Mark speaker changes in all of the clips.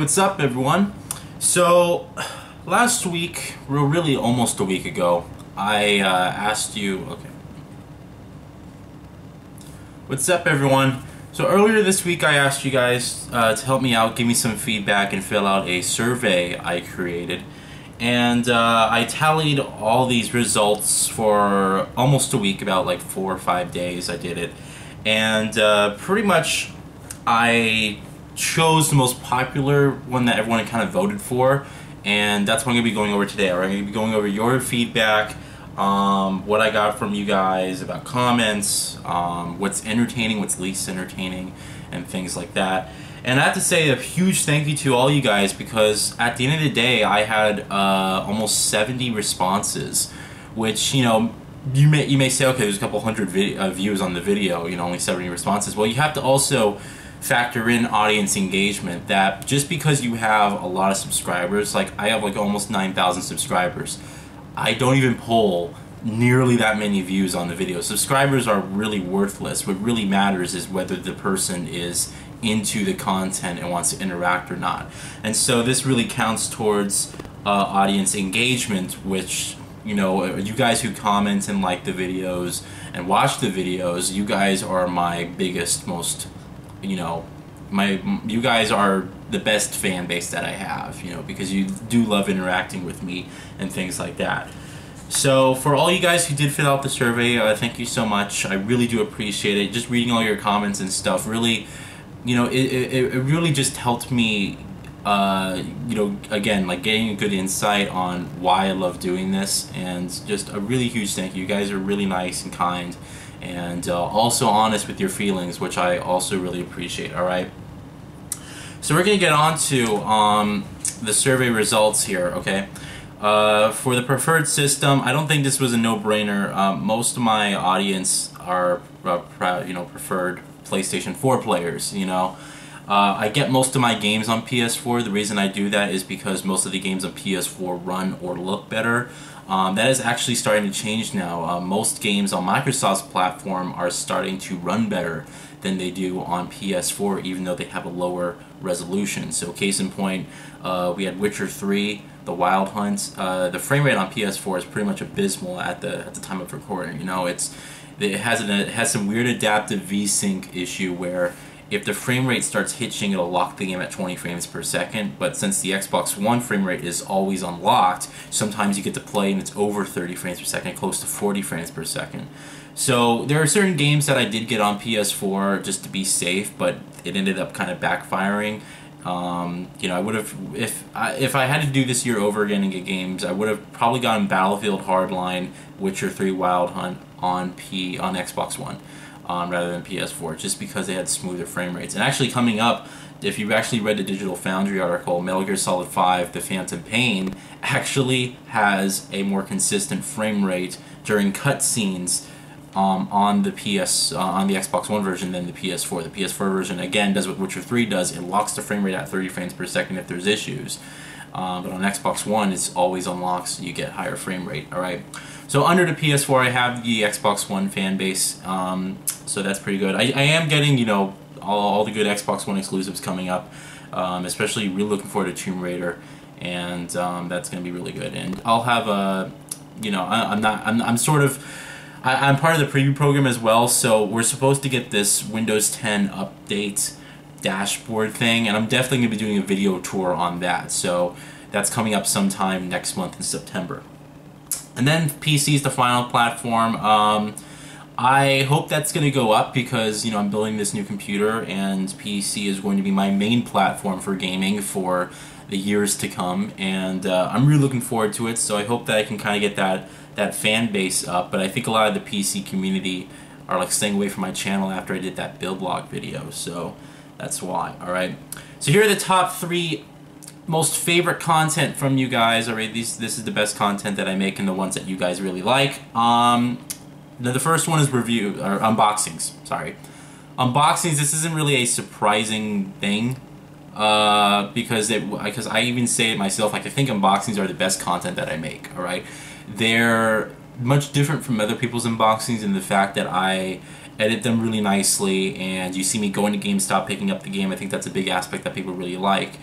Speaker 1: what's up everyone? So last week, really almost a week ago, I asked you, okay. What's up everyone? So earlier this week I asked you guys to help me out, give me some feedback and fill out a survey I created. And I tallied all these results for almost a week, about like 4 or 5 days I did it. And pretty much I chose the most popular one that everyone kind of voted for, and that's what I'm going to be going over today. I'm going to be going over your feedback, what I got from you guys about comments, what's entertaining, what's least entertaining, and things like that. And I have to say a huge thank you to all you guys, because at the end of the day I had almost 70 responses, which, you know, you may say, okay, there's a couple hundred views on the video, you know, only 70 responses. Well, you have to also factor in audience engagement, that just because you have a lot of subscribers, like I have like almost 9,000 subscribers, I don't even pull nearly that many views on the video. Subscribers are really worthless. What really matters is whether the person is into the content and wants to interact or not. And so this really counts towards audience engagement, which, you know, you guys who comment and like the videos and watch the videos, you guys are my biggest, most, you know, you guys are the best fan base that I have, you know, because you do love interacting with me and things like that. So for all you guys who did fill out the survey, thank you so much. I really do appreciate it. Just reading all your comments and stuff really, you know, it really just helped me, you know, again, like getting a good insight on why I love doing this, and just a really huge thank you. You guys are really nice and kind, and also honest with your feelings, which I also really appreciate. Alright, so we're going to get on to the survey results here, okay? For the preferred system, I don't think this was a no-brainer. Most of my audience are, you know, preferred PlayStation 4 players, you know. I get most of my games on PS4. The reason I do that is because most of the games on PS4 run or look better. That is actually starting to change now. Most games on Microsoft's platform are starting to run better than they do on PS4, even though they have a lower resolution. So case in point, we had Witcher 3, The Wild Hunt. The frame rate on PS4 is pretty much abysmal at the time of recording. You know, it has some weird adaptive VSync issue where if the frame rate starts hitching, it'll lock the game at 20 frames per second, but since the Xbox One frame rate is always unlocked, sometimes you get to play and it's over 30 frames per second, close to 40 frames per second. So there are certain games that I did get on PS4 just to be safe, but it ended up kind of backfiring. You know, I would have, if I had to do this year over again and get games, I would have probably gotten Battlefield Hardline, Witcher 3 Wild Hunt on Xbox One. Rather than PS4, just because they had smoother frame rates. And actually coming up, if you've actually read the Digital Foundry article, Metal Gear Solid 5, The Phantom Pain, actually has a more consistent frame rate during cutscenes on the Xbox One version than the PS4. The PS4 version, again, does what Witcher 3 does. It locks the frame rate at 30 frames per second if there's issues. But on Xbox One, it's always unlocked, so you get higher frame rate. Alright, so under the PS4, I have the Xbox One fan base, so that's pretty good. I am getting, you know, all the good Xbox One exclusives coming up, especially really looking forward to Tomb Raider, and that's going to be really good. And I'll have a, you know, I'm part of the preview program as well, so we're supposed to get this Windows 10 update dashboard thing, and I'm definitely going to be doing a video tour on that, so that's coming up sometime next month in September. And then PC is the final platform. I hope that's going to go up because, you know, I'm building this new computer, and PC is going to be my main platform for gaming for the years to come, and I'm really looking forward to it, so I hope that I can kind of get that fan base up. But I think a lot of the PC community are like staying away from my channel after I did that build log video, so that's why. Alright, so here are the top 3 most favorite content from you guys. Alright, this is the best content that I make and the ones that you guys really like. The first one is unboxings. Sorry, unboxings. This isn't really a surprising thing because I even say it myself. Like, I think unboxings are the best content that I make. Alright, they're much different from other people's unboxings in the fact that I edit them really nicely, and you see me going to GameStop picking up the game. I think that's a big aspect that people really like.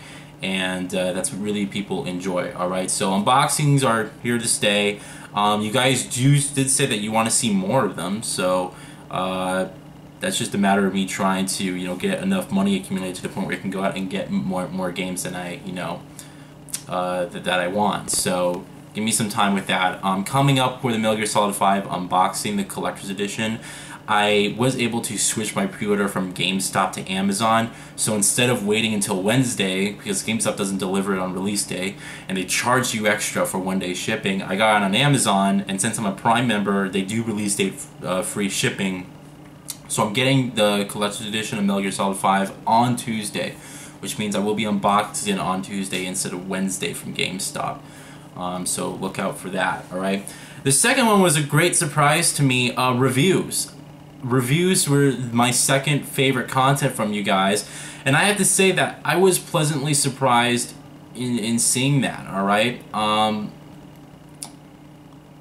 Speaker 1: and that's what really people enjoy. Alright, so unboxings are here to stay. You guys did say that you want to see more of them, so that's just a matter of me trying to, you know, get enough money accumulated to the point where I can go out and get more games than I, you know, that I want. So give me some time with that. Coming up for the Metal Gear Solid 5 unboxing, the collector's edition, I was able to switch my pre-order from GameStop to Amazon. So instead of waiting until Wednesday, because GameStop doesn't deliver it on release day, and they charge you extra for one-day shipping, I got it on Amazon, and since I'm a Prime member, they do release date free shipping. So I'm getting the collector's edition of Metal Gear Solid 5 on Tuesday, which means I will be unboxing it on Tuesday instead of Wednesday from GameStop. So look out for that, alright? The second one was a great surprise to me, reviews. Reviews were my second favorite content from you guys, and I have to say that I was pleasantly surprised in seeing that, alright?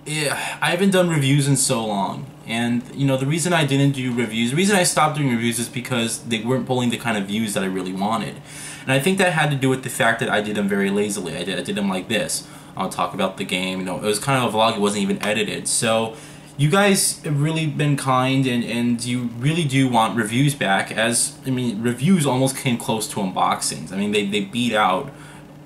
Speaker 1: Yeah, I haven't done reviews in so long, and you know, the reason I didn't do reviews, the reason I stopped doing reviews is because they weren't pulling the kind of views that I really wanted. And I think that had to do with the fact that I did them very lazily. I did them like this. I'll talk about the game, you know, it was kind of a vlog, it wasn't even edited. So you guys have really been kind, and you really do want reviews back, as, I mean, reviews almost came close to unboxings. I mean, they beat out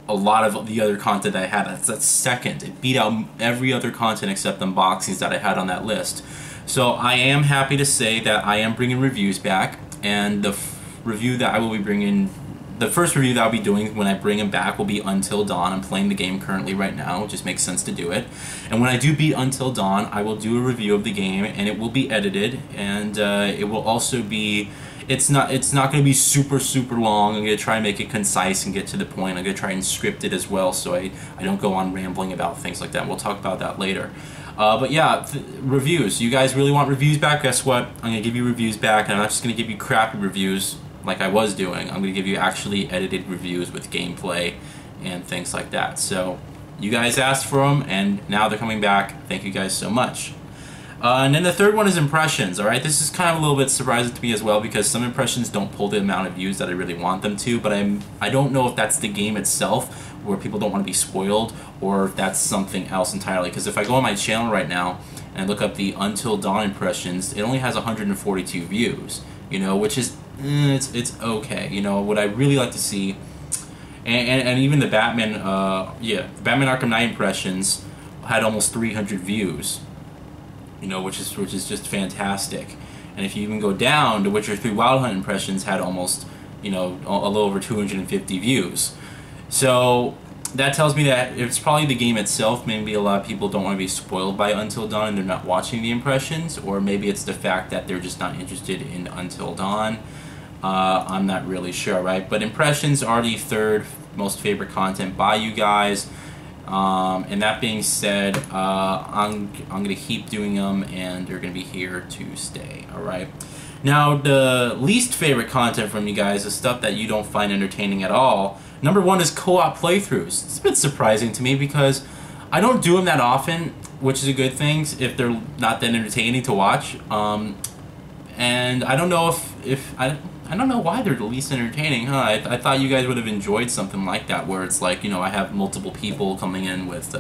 Speaker 1: a lot of the other content I had. That's second. It beat out every other content except unboxings that I had on that list. So I am happy to say that I am bringing reviews back, and the review that I will be bringing, the first review that I'll be doing when I bring them back will be Until Dawn. I'm playing the game currently right now. It just makes sense to do it. And when I do beat Until Dawn, I will do a review of the game, and it will be edited, and it will also be, it's not going to be super long. I'm going to try and make it concise and get to the point. I'm going to try and script it as well, so I don't go on rambling about things like that. We'll talk about that later. But yeah, reviews. You guys really want reviews back? Guess what? I'm going to give you reviews back, and I'm not just going to give you crappy reviews like I was doing. I'm going to give you actually edited reviews with gameplay and things like that. So you guys asked for them, and now they're coming back. Thank you guys so much. And then the third one is impressions, alright? This is kind of a little bit surprising to me as well, because some impressions don't pull the amount of views that I really want them to, but I don't know if that's the game itself, where people don't want to be spoiled, or if that's something else entirely. Because if I go on my channel right now and I look up the Until Dawn impressions, it only has 142 views, you know, which is, it's okay. You know, what I really like to see, and even the Batman, the Batman Arkham Knight impressions had almost 300 views. You know, which is just fantastic. And if you even go down, the Witcher 3 Wild Hunt impressions had almost, you know, a little over 250 views. So that tells me that it's probably the game itself. Maybe a lot of people don't want to be spoiled by Until Dawn and they're not watching the impressions, or maybe it's the fact that they're just not interested in Until Dawn. I'm not really sure, right? But impressions are the third most favorite content by you guys. And that being said, I'm going to keep doing them, and they're going to be here to stay, alright? Now, the least favorite content from you guys is stuff that you don't find entertaining at all. Number one is co-op playthroughs. It's a bit surprising to me because I don't do them that often, which is a good thing if they're not that entertaining to watch. And I don't know if I don't know why they're the least entertaining, huh? I thought you guys would have enjoyed something like that, where it's like, you know, I have multiple people coming in with,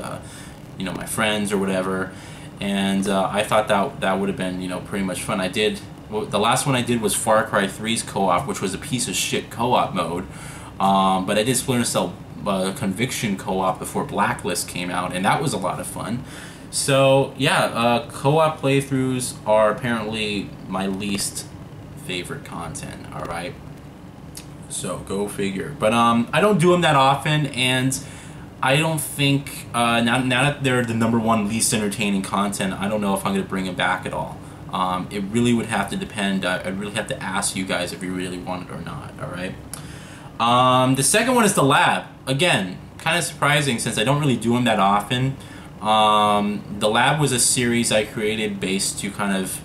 Speaker 1: you know, my friends or whatever, and I thought that would have been, you know, pretty much fun. The last one I did was Far Cry 3's co-op, which was a piece of shit co-op mode, but I did Splinter Cell Conviction co-op before Blacklist came out, and that was a lot of fun. So, yeah, co-op playthroughs are apparently my least favorite content, alright? So, go figure. But, I don't do them that often, and I don't think, now that they're the #1 least entertaining content, I don't know if I'm going to bring them back at all. It really would have to depend. I'd really have to ask you guys if you really want it or not, alright? The second one is The Lab. Again, kind of surprising since I don't really do them that often. The Lab was a series I created based to kind of,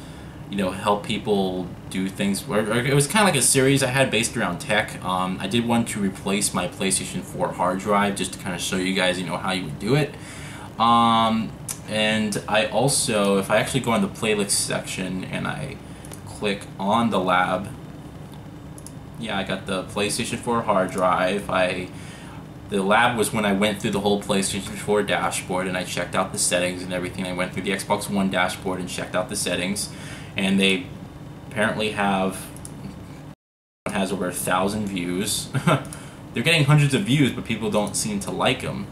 Speaker 1: you know, help people do things. It was kind of like a series I had based around tech. I did want to replace my PlayStation 4 hard drive just to kind of show you guys, you know, how you would do it. And I also, if I actually go on the playlist section and I click on The Lab, yeah, I got the PlayStation 4 hard drive. I The lab was when I went through the whole PlayStation 4 dashboard and I checked out the settings and everything. I went through the Xbox One dashboard and checked out the settings, and they apparently has over 1,000 views. They're getting hundreds of views, but people don't seem to like them.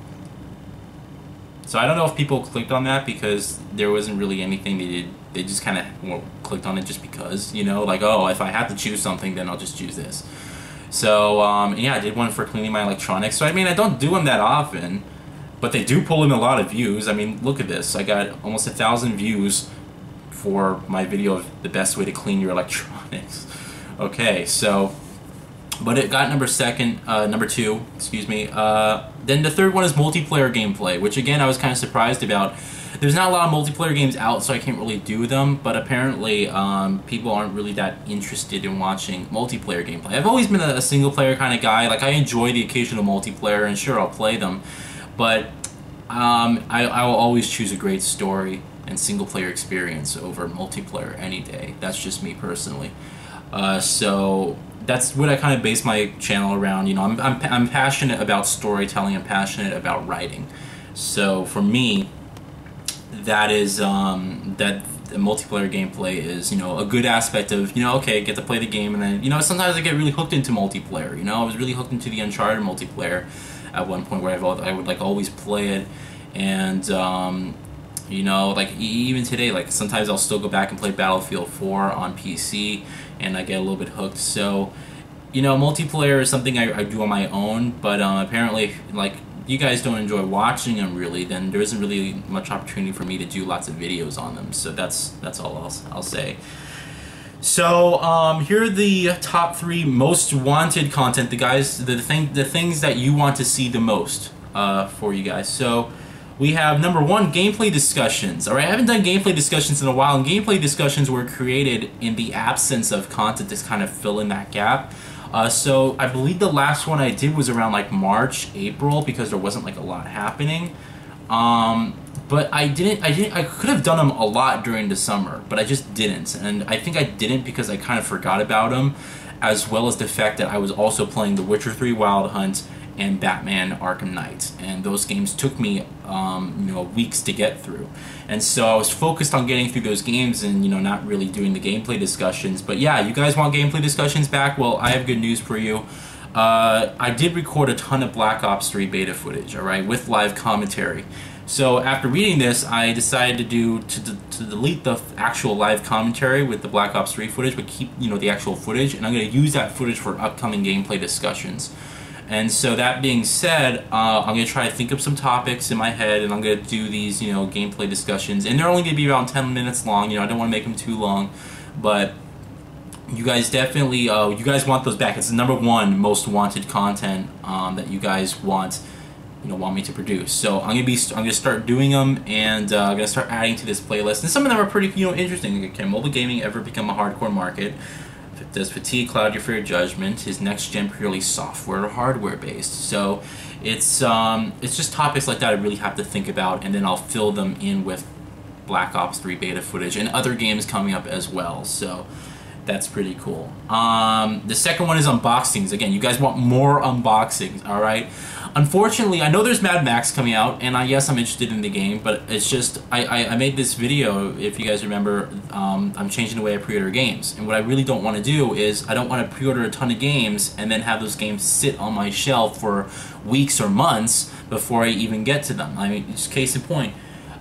Speaker 1: So I don't know if people clicked on that because there wasn't really anything they did. They just kind of clicked on it just because, you know, like, oh, if I have to choose something, then I'll just choose this. So, yeah, I did one for cleaning my electronics. So, I mean, I don't do them that often, but they do pull in a lot of views. I mean, look at this. I got almost 1,000 views for my video of the best way to clean your electronics. Okay, so, but it got number two, excuse me. Then the third one is multiplayer gameplay, which again, I was kind of surprised about. There's not a lot of multiplayer games out, so I can't really do them, but apparently people aren't really that interested in watching multiplayer gameplay. I've always been a single-player kind of guy. Like, I enjoy the occasional multiplayer, and sure, I'll play them, but I will always choose a great story and single-player experience over multiplayer any day. That's just me personally. So that's what I kind of base my channel around. You know, I'm passionate about storytelling. I'm passionate about writing. So for me, that is that multiplayer gameplay is, you know, a good aspect of, you know, okay, get to play the game, and then, you know, sometimes I get really hooked into multiplayer. You know, I was really hooked into the Uncharted multiplayer at one point where I would like always play it, and you know, like even today, like sometimes I'll still go back and play Battlefield 4 on PC, and I get a little bit hooked. So, you know, multiplayer is something I do on my own, but apparently, like, you guys don't enjoy watching them really, then there isn't really much opportunity for me to do lots of videos on them. So that's all I'll say. So here are the top 3 most wanted content. The things that you want to see the most for you guys. So we have number 1, gameplay discussions. All right, I haven't done gameplay discussions in a while, and gameplay discussions were created in the absence of content to kind of fill in that gap. So I believe the last one I did was around like March, April, because there wasn't like a lot happening. But I could have done them a lot during the summer, but I just didn't. And I think I didn't because I kind of forgot about them, as well as the fact that I was also playing The Witcher 3 Wild Hunt and Batman Arkham Knight, and those games took me you know, weeks to get through, and so I was focused on getting through those games and, you know, not really doing the gameplay discussions. But yeah, you guys want gameplay discussions back? Well, I have good news for you. I did record a ton of Black Ops 3 beta footage, alright, with live commentary. So after reading this, I decided to delete the actual live commentary with the Black Ops 3 footage, but keep, you know, the actual footage, and I'm going to use that footage for upcoming gameplay discussions. And so that being said, I'm going to try to think of some topics in my head, and I'm going to do these, you know, gameplay discussions. And they're only going to be around 10 minutes long. You know, I don't want to make them too long. But you guys definitely, you guys want those back. It's the number 1 most wanted content that you guys want, you know, want me to produce. So I'm going to start doing them, and I'm going to start adding to this playlist. And some of them are pretty, you know, interesting. Can mobile gaming ever become a hardcore market? Does fatigue cloud your fair judgment? Is next gen purely software or hardware based? So it's just topics like that I really have to think about, and then I'll fill them in with Black Ops 3 beta footage and other games coming up as well. So that's pretty cool. The second one is unboxings. Again, you guys want more unboxings, all right? Unfortunately, I know there's Mad Max coming out, and yes, I'm interested in the game, but it's just, I made this video, if you guys remember, I'm changing the way I pre-order games, and what I really don't want to do is, I don't want to pre-order a ton of games and then have those games sit on my shelf for weeks or months before I even get to them. I mean, just case in point,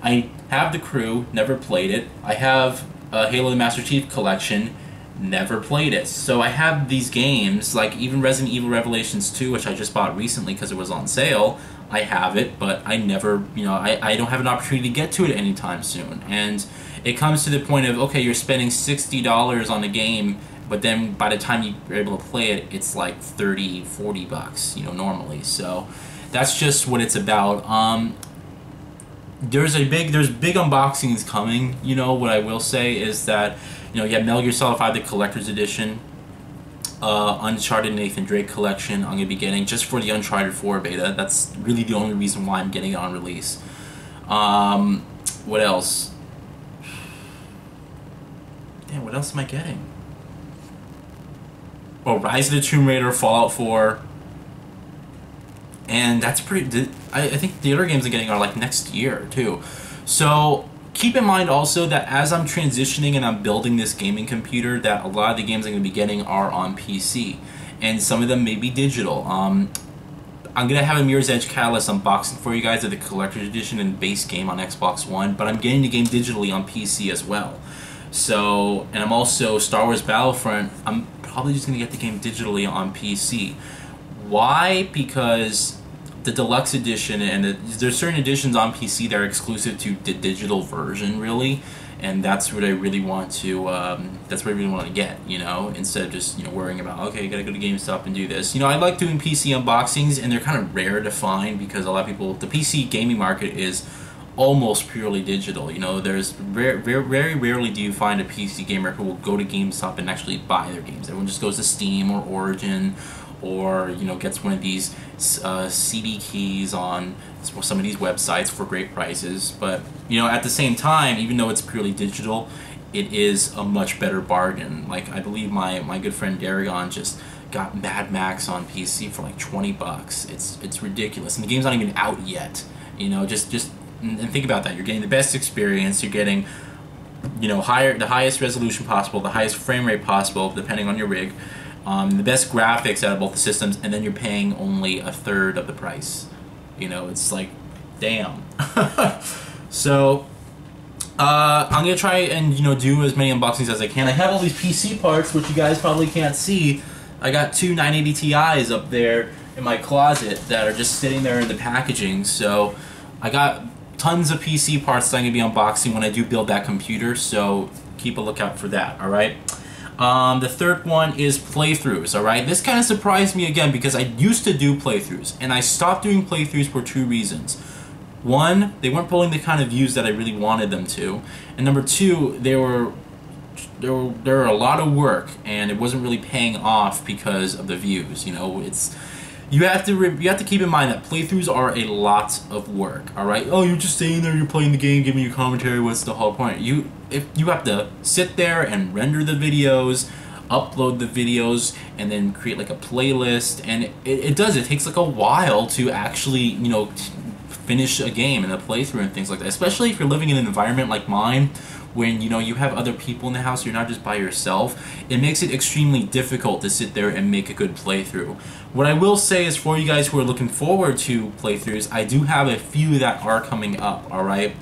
Speaker 1: I have The Crew, never played it. I have Halo the Master Chief Collection, never played it. So I have these games, like even Resident Evil Revelations 2, which I just bought recently because it was on sale. I have it, but I never, you know, I don't have an opportunity to get to it anytime soon. And it comes to the point of, okay, you're spending $60 on a game, but then by the time you're able to play it, it's like 30, 40 bucks, you know, normally. So that's just what it's about. There's big unboxings coming. You know, what I will say is that, you know, you have Metal Gear Solid 5, the Collector's Edition, Uncharted Nathan Drake Collection I'm going to be getting just for the Uncharted 4 beta. That's really the only reason why I'm getting it on release. What else? Damn, what else am I getting? Oh, Rise of the Tomb Raider, Fallout 4. and that's pretty. I think the other games I'm getting are like next year too. So keep in mind also that as I'm transitioning and I'm building this gaming computer, that a lot of the games I'm going to be getting are on PC, and some of them may be digital. I'm going to have a Mirror's Edge Catalyst unboxing for you guys of the Collector's Edition and base game on Xbox One, but I'm getting the game digitally on PC as well. So, and I'm also Star Wars Battlefront, I'm probably just going to get the game digitally on PC. Why? Because the deluxe edition and there's certain editions on PC that are exclusive to the digital version, really, and that's what I really want to. That's what I really want to get, you know, instead of just worrying about, okay, I gotta go to GameStop and do this. I like doing PC unboxings, and they're kind of rare to find because a lot of people, the PC gaming market is almost purely digital. There's very rarely do you find a PC gamer who will go to GameStop and actually buy their games. Everyone just goes to Steam or Origin, or gets one of these CD keys on some of these websites for great prices. But at the same time, even though it's purely digital, it is a much better bargain. Like, I believe my good friend Daragon just got Mad Max on PC for like $20. It's ridiculous, and the game's not even out yet. Just and think about that. You're getting the best experience. You're getting the highest resolution possible, the highest frame rate possible, depending on your rig. The best graphics out of both the systems, and then you're paying only a third of the price. It's like, damn. So, I'm gonna try and do as many unboxings as I can. I have all these PC parts, which you guys probably can't see. I got two 980 Ti's up there in my closet that are just sitting there in the packaging. So, I got tons of PC parts that I'm gonna be unboxing when I do build that computer. So, keep a lookout for that. All right. The third one is playthroughs, alright? This kind of surprised me again because I used to do playthroughs, and I stopped doing playthroughs for two reasons. One, they weren't pulling the kind of views that I really wanted them to, and number two, they were a lot of work, and it wasn't really paying off because of the views. You have to keep in mind that playthroughs are a lot of work, alright? Oh, you're just staying there, you're playing the game, giving your commentary, what's the whole point? You have to sit there and render the videos, upload the videos, and then create like a playlist, and it takes like a while to actually, finish a game and a playthrough and things like that, especially if you're living in an environment like mine, when you have other people in the house, you're not just by yourself. It makes it extremely difficult to sit there and make a good playthrough. What I will say is, for you guys who are looking forward to playthroughs, I do have a few that are coming up, alright?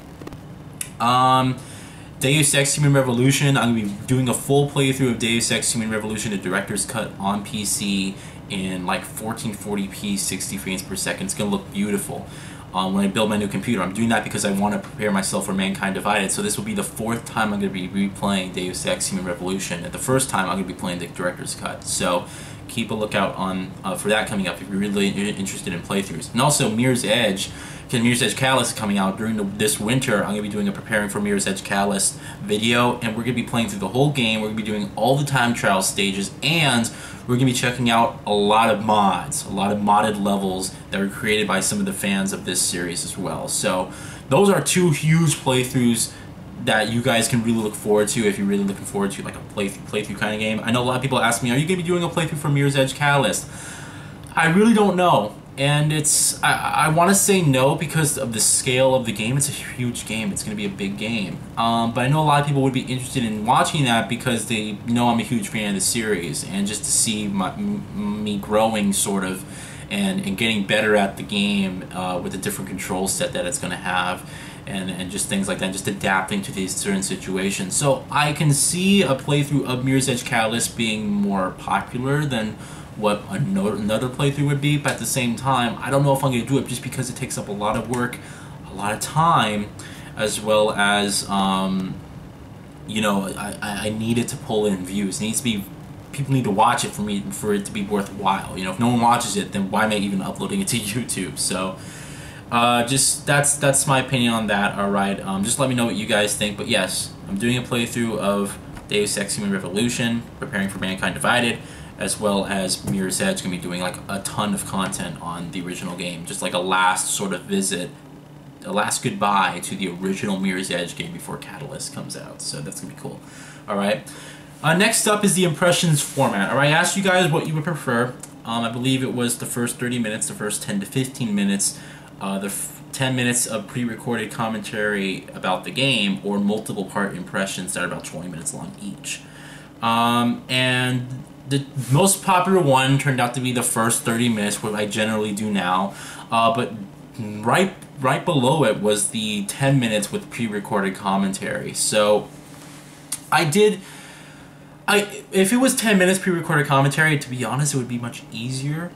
Speaker 1: Deus Ex Human Revolution, I'm going to be doing a full playthrough of Deus Ex Human Revolution, the director's cut on PC in like 1440p, 60 frames per second. It's going to look beautiful. When I build my new computer, I'm doing that because I want to prepare myself for Mankind Divided. So this will be the fourth time I'm going to be replaying Deus Ex Human Revolution. And the first time I'm going to be playing the director's cut. So keep a lookout on for that coming up if you're really interested in playthroughs. And also Mirror's Edge, because Mirror's Edge Catalyst is coming out during this winter. I'm going to be doing a Preparing for Mirror's Edge Catalyst video, and we're going to be playing through the whole game. We're going to be doing all the time trial stages, and we're going to be checking out a lot of mods, a lot of modded levels that were created by some of the fans of this series as well. So those are two huge playthroughs that you guys can really look forward to if you're really looking forward to like a playthrough kind of game. I know a lot of people ask me, are you going to be doing a playthrough for Mirror's Edge Catalyst? I really don't know. And I want to say no because of the scale of the game. It's a huge game. It's going to be a big game. But I know a lot of people would be interested in watching that because they know I'm a huge fan of the series. And just to see me growing sort of and getting better at the game with the different control set that it's going to have. And just things like that, just adapting to these certain situations. So I can see a playthrough of Mirror's Edge Catalyst being more popular than what another playthrough would be, but at the same time, I don't know if I'm going to do it just because it takes up a lot of work, a lot of time, as well as, I need it to pull in views. It needs to be, people need to watch it for it to be worthwhile. If no one watches it, then why am I even uploading it to YouTube? So, that's my opinion on that, alright? Just let me know what you guys think, but yes, I'm doing a playthrough of Deus Ex Human Revolution, Preparing for Mankind Divided, as well as Mirror's Edge. Going to be doing like a ton of content on the original game, just like a last sort of visit, a last goodbye to the original Mirror's Edge game before Catalyst comes out. So that's going to be cool. Alright, next up is the impressions format. Alright, I asked you guys what you would prefer. I believe it was the first 30 minutes, the first 10 to 15 minutes, 10 minutes of pre-recorded commentary about the game, or multiple part impressions that are about 20 minutes long each. And the most popular one turned out to be the first 30 minutes, what I generally do now, but right below it was the 10 minutes with pre-recorded commentary. So if it was 10 minutes pre-recorded commentary, to be honest, it would be much easier.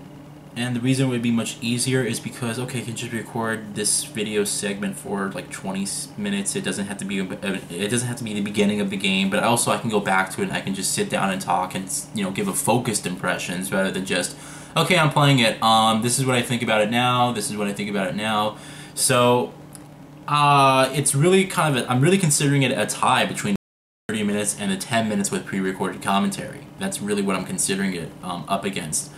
Speaker 1: And the reason it would be much easier is because, okay, I can just record this video segment for like 20 minutes. It doesn't have to be the beginning of the game, but also I can go back to it and I can just sit down and talk and, you know, give a focused impressions rather than just, okay, I'm playing it. This is what I think about it now. This is what I think about it now. So it's really kind of I'm really considering it a tie between 30 minutes and the 10 minutes with pre-recorded commentary. That's really what I'm considering it up against.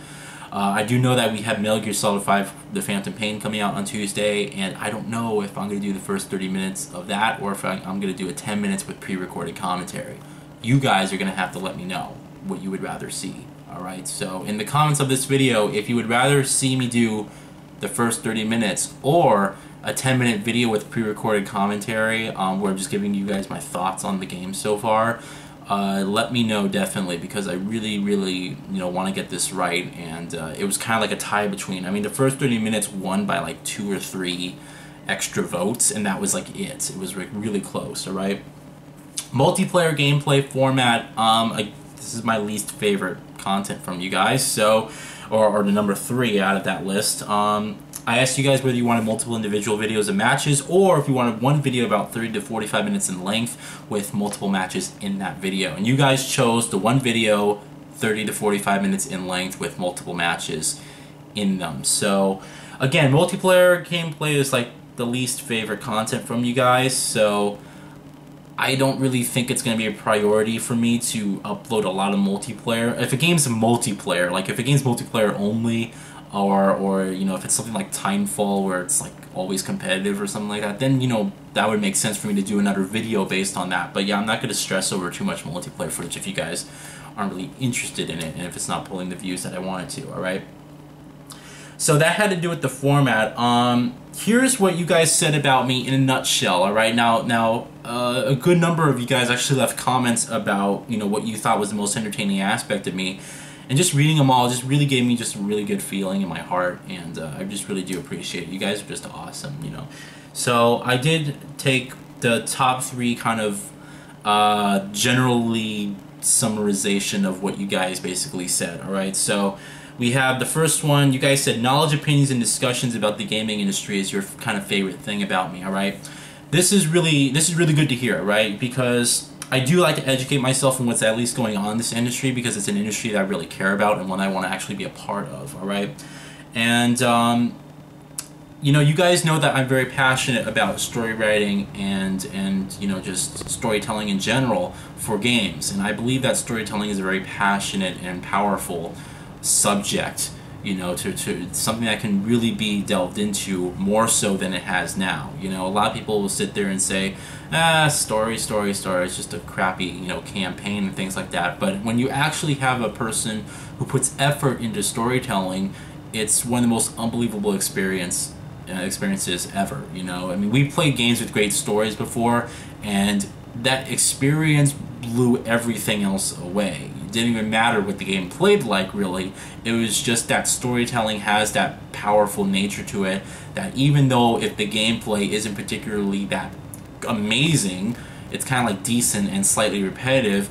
Speaker 1: I do know that we have Metal Gear Solid 5 The Phantom Pain coming out on Tuesday, and I don't know if I'm going to do the first 30 minutes of that or if I'm going to do a 10 minutes with pre-recorded commentary. You guys are going to have to let me know what you would rather see. Alright, so in the comments of this video, if you would rather see me do the first 30 minutes or a 10-minute video with pre-recorded commentary where I'm just giving you guys my thoughts on the game so far, let me know definitely, because I really want to get this right. And it was kind of like a tie between, I mean, the first 30 minutes won by like 2 or 3 extra votes, and that was like it was really close. All right, multiplayer gameplay format, this is my least favorite content from you guys, so or the number 3 out of that list. I asked you guys whether you wanted multiple individual videos of matches, or if you wanted one video about 30 to 45 minutes in length with multiple matches in that video. And you guys chose the one video, 30 to 45 minutes in length with multiple matches in them. So again, multiplayer gameplay is like the least favorite content from you guys, so I don't really think it's going to be a priority for me to upload a lot of multiplayer. If a game's multiplayer, like if a game's multiplayer only, or you know, if it's something like Timefall where it's like always competitive or something like that, then, you know, that would make sense for me to do another video based on that. But yeah, I'm not going to stress over too much multiplayer footage if you guys aren't really interested in it and if it's not pulling the views that I want it to. Alright, so that had to do with the format. Here's what you guys said about me in a nutshell. Alright, now a good number of you guys actually left comments about, you know, what you thought was the most entertaining aspect of me. And just reading them all just really gave me just a really good feeling in my heart, and I just really do appreciate it. You guys are just awesome, you know. So I did take the top 3 kind of generally summarization of what you guys basically said. Alright, so we have the first one. You guys said knowledge, opinions, and discussions about the gaming industry is your kind of favorite thing about me. Alright, this is really good to hear, right? Because I do like to educate myself on what's at least going on in this industry, because it's an industry that I really care about and one I want to actually be a part of. Alright, and you know, you guys know that I'm very passionate about story writing and you know, just storytelling in general for games, and I believe that storytelling is a very passionate and powerful subject, you know, to something that can really be delved into more so than it has now. You know, a lot of people will sit there and say, story, it's just a crappy, you know, campaign and things like that. But when you actually have a person who puts effort into storytelling, it's one of the most unbelievable experiences ever, you know. I mean, we played games with great stories before, and that experience blew everything else away. It didn't even matter what the game played like, really. It was just that storytelling has that powerful nature to it, that even though if the gameplay isn't particularly that amazing, it's kind of like decent and slightly repetitive,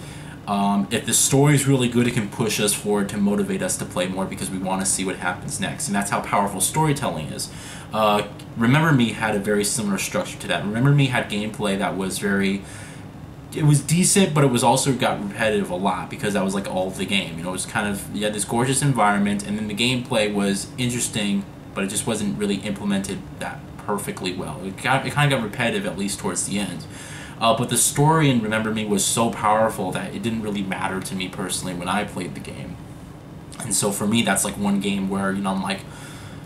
Speaker 1: if the story is really good, it can push us forward to motivate us to play more because we want to see what happens next. And that's how powerful storytelling is. Remember Me had a very similar structure to that. Remember Me had gameplay that was it was decent, but it was also got repetitive a lot because that was like all of the game. You know, it was kind of, you had this gorgeous environment, and then the gameplay was interesting, but it just wasn't really implemented that perfectly well. It kind of got repetitive, at least towards the end. But the story in Remember Me was so powerful that it didn't really matter to me personally when I played the game. And so for me, that's like one game where, you know, I'm like,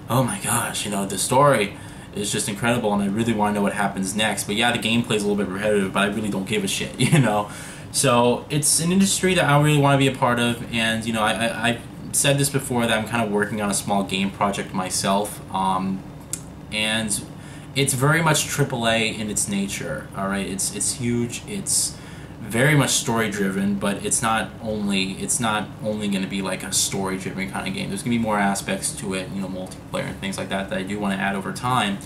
Speaker 1: oh my gosh, you know, the story is just incredible, and I really want to know what happens next. But yeah, the gameplay is a little bit repetitive, but I really don't give a shit, you know. So it's an industry that I really want to be a part of, and you know, I said this before, that I'm kind of working on a small game project myself, and it's very much AAA in its nature. All right, it's huge. It's very much story driven, but it's not only going to be like a story driven kind of game. There's going to be more aspects to it, you know, multiplayer and things like that I do want to add over time.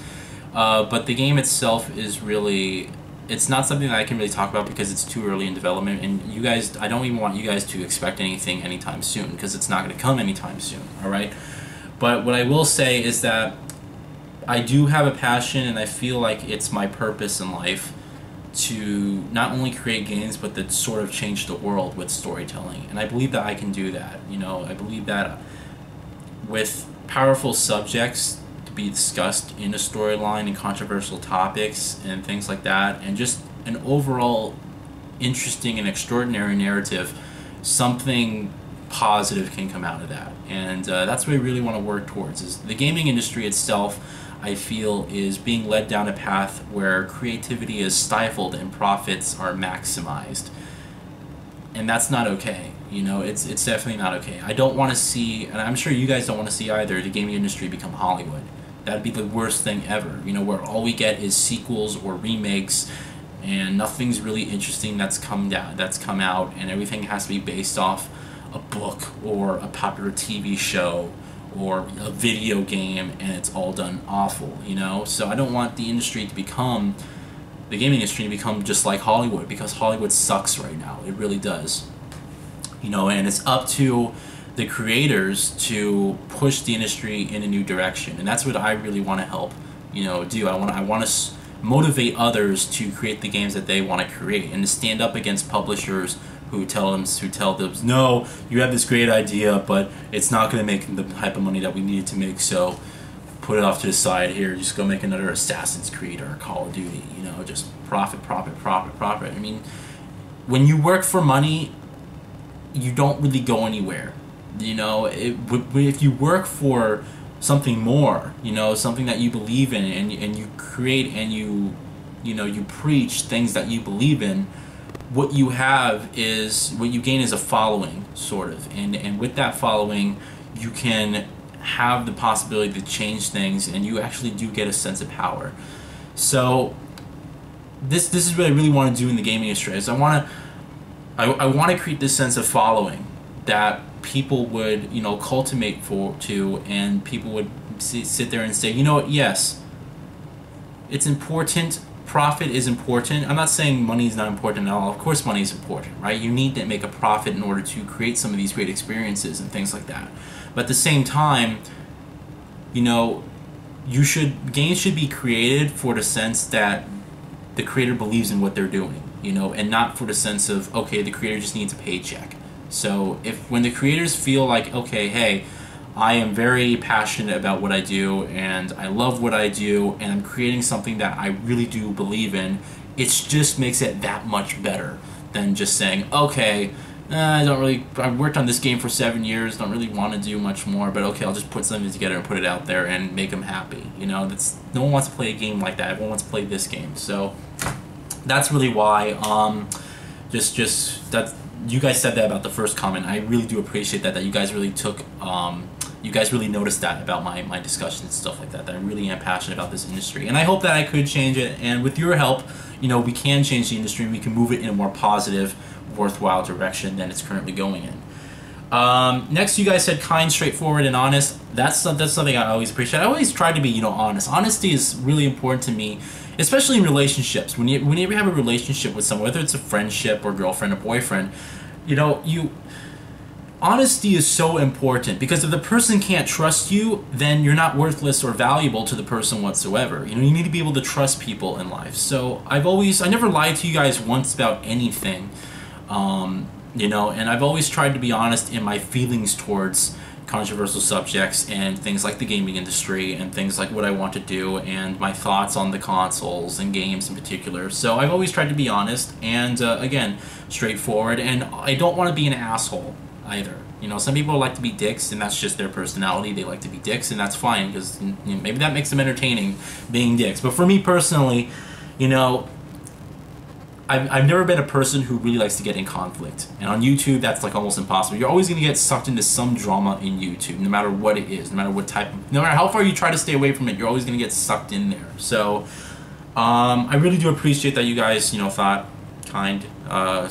Speaker 1: But the game itself is really, it's not something that I can really talk about because it's too early in development, and you guys, I don't even want you guys to expect anything anytime soon, because it's not going to come anytime soon, alright? But what I will say is that I do have a passion, and I feel like it's my purpose in life to not only create games, but to sort of change the world with storytelling. And I believe that I can do that. You know, I believe that with powerful subjects to be discussed in a storyline and controversial topics and things like that, and just an overall interesting and extraordinary narrative, something positive can come out of that. And that's what I really want to work towards. Is the gaming industry itself, I feel, is being led down a path where creativity is stifled and profits are maximized. And that's not okay. You know, it's definitely not okay. I don't want to see, and I'm sure you guys don't want to see either, the gaming industry become Hollywood. That'd be the worst thing ever. You know, where all we get is sequels or remakes, and nothing's really interesting that's come out, and everything has to be based off a book or a popular TV show or a video game, and it's all done awful, you know? So I don't want the industry to become, the gaming industry to become just like Hollywood, because Hollywood sucks right now. It really does. You know, and it's up to the creators to push the industry in a new direction, and that's what I really want to help, you know, do. I want to motivate others to create the games that they want to create, and to stand up against publishers who tell them, no, you have this great idea, but it's not going to make the type of money that we need it to make, so put it off to the side. Here, just go make another Assassin's Creed or Call of Duty, you know, just profit, profit, profit, profit. I mean, when you work for money, you don't really go anywhere, you know. If you work for something more, you know, something that you believe in, and you create, and you preach things that you believe in, what you gain is a following, sort of, and with that following, you can have the possibility to change things, and you actually do get a sense of power. So this is what I really want to do in the gaming industry. Is I want to create this sense of following that people would, you know, cultivate to, and people would sit there and say, you know what, yes, it's important. Profit is important. I'm not saying money is not important at all. Of course money is important, right? You need to make a profit in order to create some of these great experiences and things like that. But at the same time, you know, games should be created for the sense that the creator believes in what they're doing, you know, and not for the sense of, okay, the creator just needs a paycheck. So when the creators feel like, okay, hey, I am very passionate about what I do, and I love what I do, and I'm creating something that I really do believe in, it just makes it that much better than just saying, okay, I worked on this game for 7 years, don't really want to do much more, but okay, I'll just put something together and put it out there and make them happy. You know, no one wants to play a game like that. Everyone wants to play this game. So that's really why, that you guys said that about the first comment. I really do appreciate that you guys really took, you guys really noticed that about my discussion and stuff like that, that I really am passionate about this industry. And I hope that I could change it, and with your help, you know, we can change the industry, and we can move it in a more positive, worthwhile direction than it's currently going in. Next, you guys said kind, straightforward, and honest. That's something I always appreciate. I always try to be, you know, honest. Honesty is really important to me, especially in relationships. Whenever you have a relationship with someone, whether it's a friendship or girlfriend or boyfriend, you know, honesty is so important, because if the person can't trust you, then you're not worthless or valuable to the person whatsoever. You know, you need to be able to trust people in life. So I never lied to you guys once about anything, you know, and I've always tried to be honest in my feelings towards controversial subjects and things like the gaming industry and things like what I want to do and my thoughts on the consoles and games in particular. So I've always tried to be honest and, again, straightforward, and I don't want to be an asshole either. You know, some people like to be dicks, and that's just their personality. They like to be dicks, and that's fine, because, you know, maybe that makes them entertaining, being dicks. But for me personally, you know, I've never been a person who really likes to get in conflict. And on YouTube, that's like almost impossible. You're always going to get sucked into some drama in YouTube, no matter what it is, no matter what type of, no matter how far you try to stay away from it, you're always going to get sucked in there. So, I really do appreciate that you guys, you know, thought kind,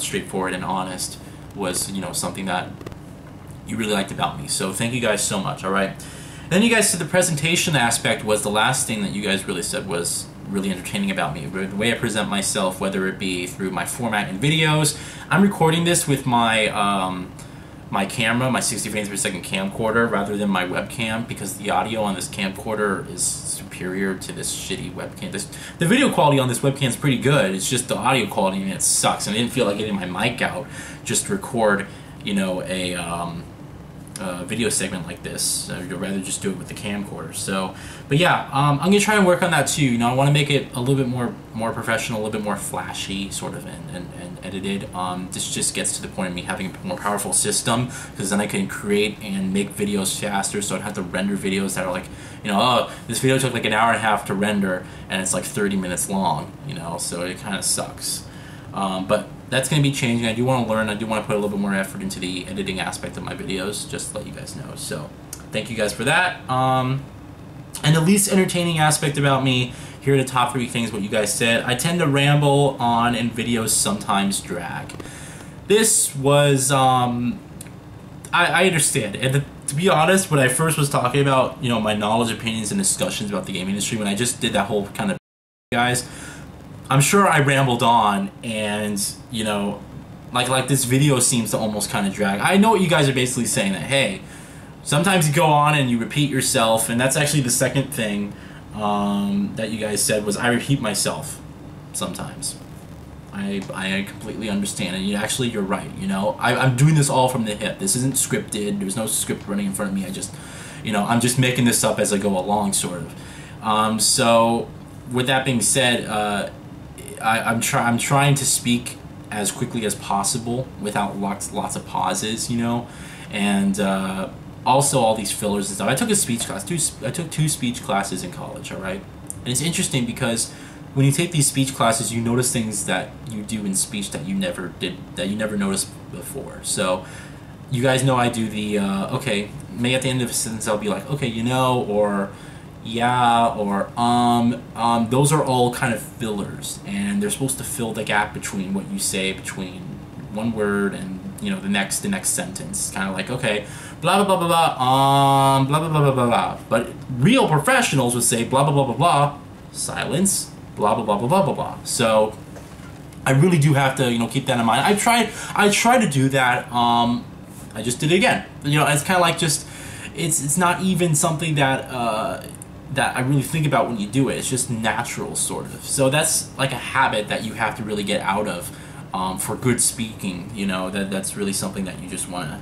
Speaker 1: straightforward, and honest was, you know, something that you really liked about me. So thank you guys so much, alright? Then you guys said the presentation aspect was the last thing that you guys really said was really entertaining about me. The way I present myself, whether it be through my format in videos. I'm recording this with my my camera, my 60 frames per second camcorder, rather than my webcam, because the audio on this camcorder is superior to this shitty webcam. The video quality on this webcam is pretty good. It's just the audio quality in it sucks, and I didn't feel like getting my mic out just to record, you know, a video segment like this. I'd rather just do it with the camcorder. So, but yeah, I'm gonna try and work on that too. You know, I want to make it a little bit more professional, a little bit more flashy, sort of, and edited. This just gets to the point of me having a more powerful system, because then I can create and make videos faster, so I don't have to render videos that are like, you know, oh, this video took like an hour and a half to render, and it's like 30 minutes long, you know, so it kind of sucks. But that's going to be changing. I do want to learn. I do want to put a little bit more effort into the editing aspect of my videos, just to let you guys know. So, thank you guys for that. And the least entertaining aspect about me, here are the top 3 things what you guys said. I tend to ramble on, and videos sometimes drag. This was, I understand. And to be honest, when I first was talking about, you know, my knowledge, opinions, and discussions about the game industry, when I just did that whole kind of guys, I'm sure I rambled on, and, you know, like this video seems to almost kind of drag. I know what you guys are basically saying, that, hey, sometimes you go on and you repeat yourself, and that's actually the second thing that you guys said was I repeat myself sometimes. I completely understand, and actually you're right, you know. I'm doing this all from the hip. This isn't scripted. There's no script running in front of me. I just, you know, I'm just making this up as I go along, sort of. So, with that being said, I'm trying to speak as quickly as possible without lots of pauses, you know, and also all these fillers and stuff. I took a speech class. I took 2 speech classes in college, all right? And it's interesting because when you take these speech classes, you notice things that you do in speech that you never noticed before. So you guys know I do the okay, maybe at the end of a sentence I'll be like, okay, you know, or yeah, or those are all kind of fillers, and they're supposed to fill the gap between what you say between one word and, you know, the next sentence. Kind of like, okay, blah blah blah blah blah, blah blah blah blah blah blah. But real professionals would say blah blah blah blah blah, silence, blah blah blah blah blah blah blah. So I really do have to, you know, keep that in mind. I try to do that. I just did it again. You know, it's kind of like just it's not even something that that I really think about when you do it. It's just natural, sort of. So that's like a habit that you have to really get out of for good speaking. You know, that's really something that you just want to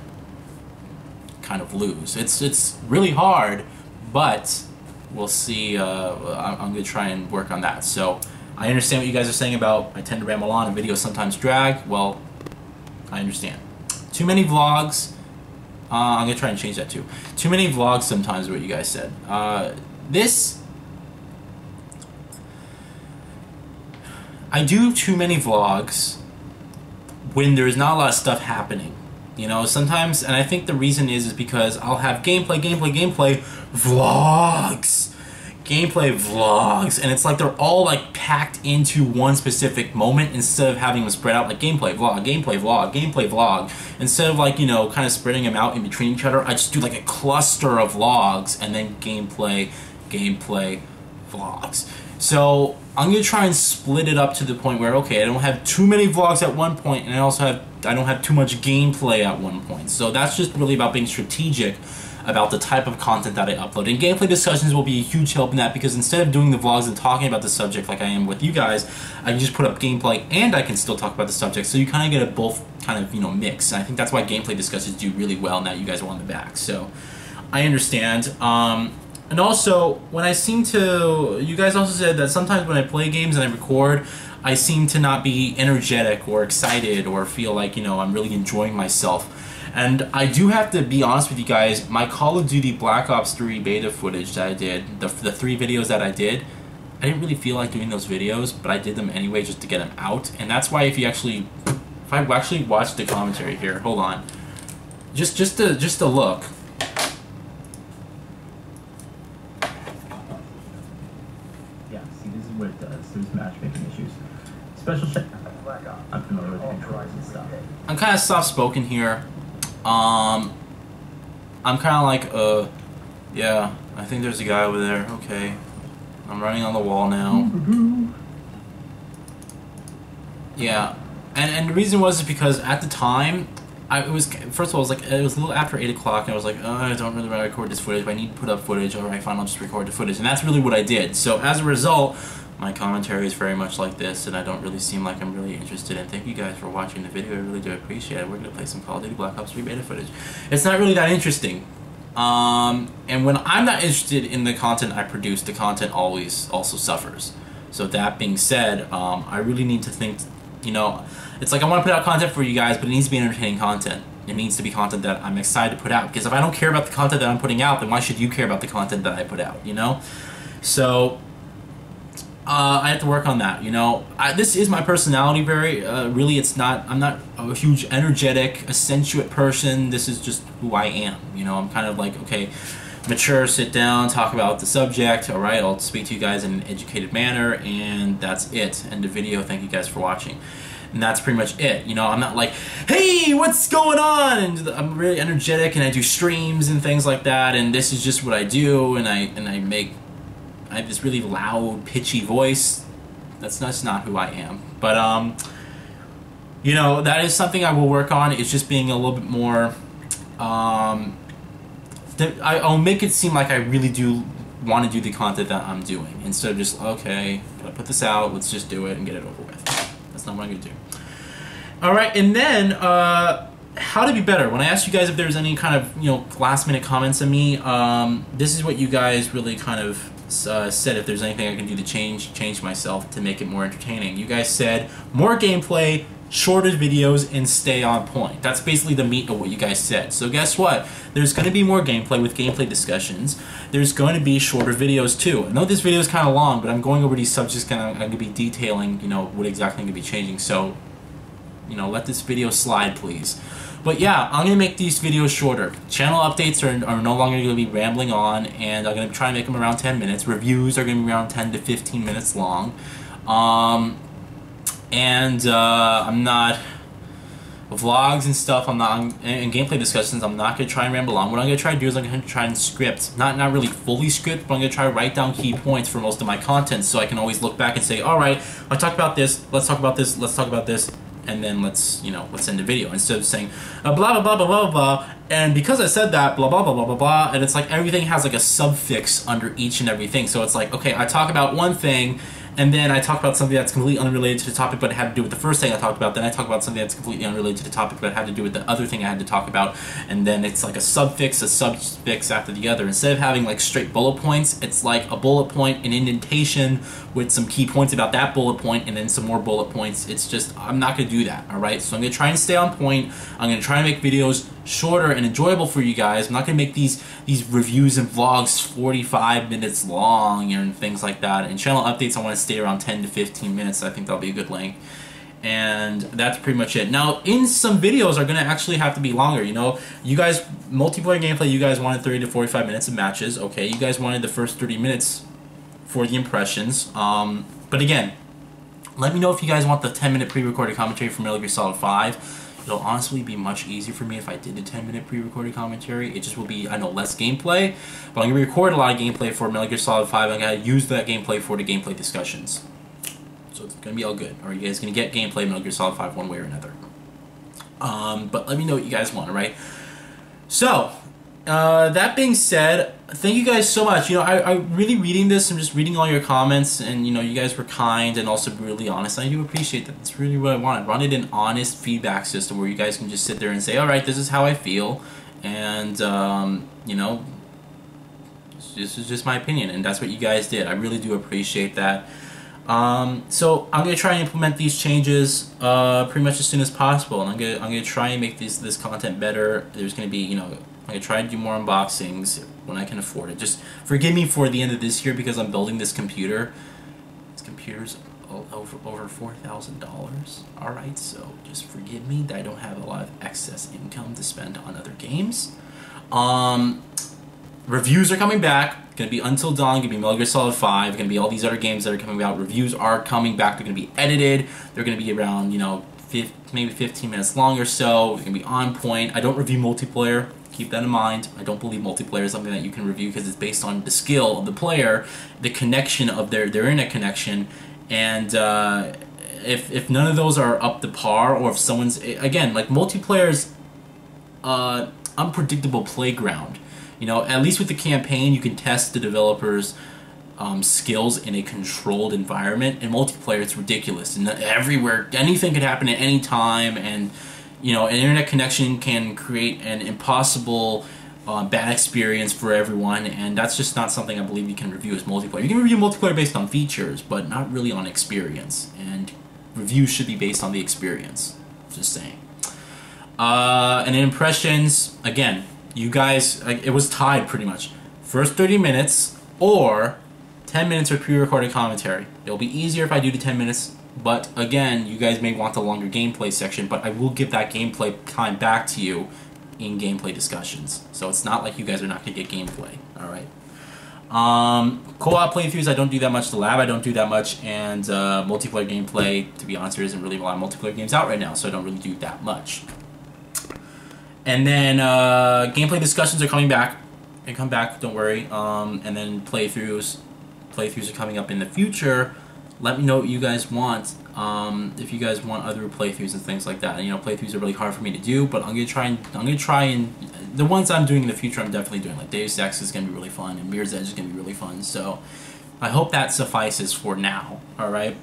Speaker 1: kind of lose. It's really hard, but we'll see. I'm going to try and work on that. So I understand what you guys are saying about I tend to ramble on and videos sometimes drag. Well, I understand. Too many vlogs. I'm going to try and change that too. Too many vlogs sometimes is what you guys said. I do too many vlogs when there's not a lot of stuff happening. You know, sometimes, and I think the reason is because I'll have gameplay vlogs. Gameplay vlogs, and it's like they're all like packed into one specific moment instead of having them spread out like gameplay vlog, gameplay vlog, gameplay vlog. Instead of, like, you know, kind of spreading them out in between each other, I just do like a cluster of vlogs and then gameplay vlogs. So I'm gonna try and split it up to the point where, okay, I don't have too many vlogs at one point, and I don't have too much gameplay at one point. So that's just really about being strategic about the type of content that I upload. And gameplay discussions will be a huge help in that, because instead of doing the vlogs and talking about the subject like I am with you guys, I can just put up gameplay and I can still talk about the subject. So you kind of get a both kind of, you know, mix. And I think that's why gameplay discussions do really well now you guys are on the back. So I understand. And also, when I seem to, you guys also said that sometimes when I play games and I record, I seem to not be energetic or excited or feel like, you know, I'm really enjoying myself. And I do have to be honest with you guys, my Call of Duty Black Ops 3 beta footage that I did, the 3 videos that I did, I didn't really feel like doing those videos, but I did them anyway just to get them out. And that's why if I actually watch the commentary here, hold on, just to look.
Speaker 2: Yeah, see, this is what it does. There's matchmaking issues. Special check. I'm familiar with the controls and stuff.
Speaker 1: I'm kind of soft-spoken here. I'm kind of like, yeah, I think there's a guy over there. Okay. I'm running on the wall now. Yeah. And the reason was because at the time, first of all, it was a little after 8 o'clock, and I was like, oh, I don't really want to record this footage, but I need to put up footage. Alright, fine, I'll just record the footage. And that's really what I did. So as a result, my commentary is very much like this, and I don't really seem like I'm really interested in. Thank you guys for watching the video. I really do appreciate it. We're going to play some Call of Duty Black Ops 3 beta footage. It's not really that interesting. And when I'm not interested in the content I produce, the content always also suffers. So that being said, I really need to think, you know, it's like I want to put out content for you guys, but it needs to be entertaining content. It needs to be content that I'm excited to put out. Because if I don't care about the content that I'm putting out, then why should you care about the content that I put out, you know? So I have to work on that, you know. This is my personality, really, I'm not a huge, energetic, accentuate person. This is just who I am, you know. I'm kind of like, okay, mature, sit down, talk about the subject, alright, I'll speak to you guys in an educated manner, and that's it. End of video, thank you guys for watching. And that's pretty much it, you know. I'm not like, hey, what's going on? And I'm really energetic, and I do streams and things like that, and this is just what I do, and I have this really loud, pitchy voice. That's not who I am. But, you know, that is something I will work on. It's just being a little bit more, I'll make it seem like I really do want to do the content that I'm doing. Instead of just, okay, gotta put this out, let's just do it and get it over with. That's not what I'm gonna do. Alright, and then, how to be better. When I asked you guys if there's any kind of, you know, last minute comments on me, this is what you guys really kind of said if there's anything I can do to change myself to make it more entertaining. You guys said more gameplay, shorter videos, and stay on point. That's basically the meat of what you guys said. So guess what? There's going to be more gameplay with gameplay discussions. There's going to be shorter videos too. I know this video is kind of long, but I'm going over these subjects, I'm going to be detailing, you know, what exactly I'm going to be changing. So, you know, let this video slide, please. But yeah, I'm going to make these videos shorter. Channel updates are no longer going to be rambling on, and I'm going to try and make them around 10 minutes. Reviews are going to be around 10 to 15 minutes long. I'm not... Vlogs and stuff, and gameplay discussions, I'm not going to try and ramble on. What I'm going to try to do is I'm going to try and script. Not really fully script, but I'm going to try to write down key points for most of my content so I can always look back and say, alright, I talked about this, let's talk about this, let's talk about this, and then let's end the video, instead of saying blah blah blah blah blah blah. And because I said that blah blah blah blah blah blah, and it's like everything has like a suffix under each and everything. So it's like, okay, I talk about one thing, and then I talk about something that's completely unrelated to the topic but it had to do with the first thing I talked about, then I talk about something that's completely unrelated to the topic but it had to do with the other thing I had to talk about, and then it's like a suffix after the other. Instead of having like straight bullet points, it's like a bullet point, an indentation with some key points about that bullet point, and then some more bullet points. It's just, I'm not going to do that, alright? So I'm going to try and stay on point. I'm going to try and make videos shorter and enjoyable for you guys. I'm not going to make these reviews and vlogs 45 minutes long and things like that. And channel updates, I want to stay around 10 to 15 minutes. I think that'll be a good length. And that's pretty much it. Now, in some videos are going to actually have to be longer, you know. You guys, multiplayer gameplay, you guys wanted 30 to 45 minutes of matches. Okay, you guys wanted the first 30 minutes for the impressions. But again, let me know if you guys want the 10-minute pre-recorded commentary for Metal Gear Solid 5. It'll honestly be much easier for me if I did the 10-minute pre-recorded commentary. It just will be, I know, less gameplay, but I'm going to record a lot of gameplay for Metal Gear Solid 5. I'm going to use that gameplay for the gameplay discussions. So it's going to be all good. Or you guys going to get gameplay Metal Gear Solid 5 one way or another. But let me know what you guys want, alright? So, that being said, thank you guys so much. You know, I really reading this, I'm just reading all your comments, and you know, you guys were kind and also really honest. I do appreciate that. That's really what I wanted. I wanted an honest feedback system where you guys can just sit there and say, alright, this is how I feel, and you know, this is just my opinion, and that's what you guys did. I really do appreciate that. So I'm gonna try and implement these changes pretty much as soon as possible, and I'm gonna try and make this content better. There's gonna be, you know, I'm going to try and do more unboxings when I can afford it. Just forgive me for the end of this year because I'm building this computer computer's over $4,000. All right, so just forgive me that I don't have a lot of excess income to spend on other games. Reviews are coming back. Gonna be Until Dawn, gonna be Metal Gear Solid 5, gonna be all these other games that are coming out. Reviews are coming back. They're gonna be edited. They're gonna be around, you know, maybe 15 minutes long or so. They're gonna be on point. I don't review multiplayer. Keep that in mind. I don't believe multiplayer is something that you can review because it's based on the skill of the player, the connection of their internet connection, and if none of those are up to par, or if someone's, again, like, multiplayer's unpredictable playground. You know, at least with the campaign, you can test the developers' skills in a controlled environment. In multiplayer, it's ridiculous, and everywhere, anything could happen at any time, and you know, an internet connection can create an impossible bad experience for everyone, and that's just not something I believe you can review as multiplayer. You can review multiplayer based on features, but not really on experience, and reviews should be based on the experience. Just saying. And in impressions, again, you guys, it was tied pretty much. First 30 minutes or 10 minutes of pre-recorded commentary. It'll be easier if I do the 10 minutes, but again, you guys may want the longer gameplay section, but I will give that gameplay time back to you in gameplay discussions. So it's not like you guys are not going to get gameplay, alright? Co-op playthroughs, I don't do that much. The lab, I don't do that much, and multiplayer gameplay, to be honest, there isn't really a lot of multiplayer games out right now, so I don't really do that much. And then gameplay discussions are coming back. They come back, don't worry. And then playthroughs are coming up in the future. Let me know what you guys want. If you guys want other playthroughs and things like that. And, you know, playthroughs are really hard for me to do, but I'm gonna try and the ones I'm doing in the future, I'm definitely doing. Like Deus Ex is gonna be really fun, and Mirror's Edge is gonna be really fun. So I hope that suffices for now. All right.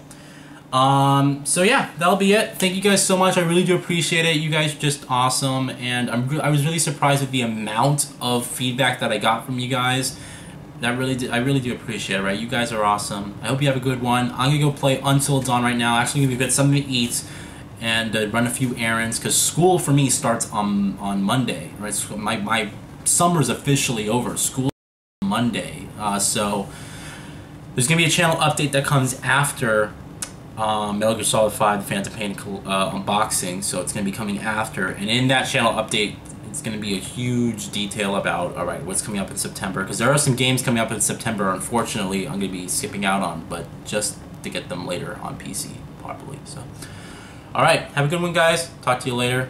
Speaker 1: So yeah, that'll be it. Thank you guys so much. I really do appreciate it. You guys are just awesome, and I was really surprised with the amount of feedback that I got from you guys. I really do appreciate it, right? You guys are awesome. I hope you have a good one. I'm gonna go play Until Dawn right now. Actually, gonna get something to eat and run a few errands, because school for me starts on Monday, right? So my summer's officially over. School on Monday, so there's gonna be a channel update that comes after Metal Gear Solid 5, the Phantom Pain unboxing, so it's going to be coming after, and in that channel update, it's going to be a huge detail about, alright, what's coming up in September, because there are some games coming up in September, unfortunately, I'm going to be skipping out on, but just to get them later on PC, properly, so. Alright, have a good one, guys. Talk to you later.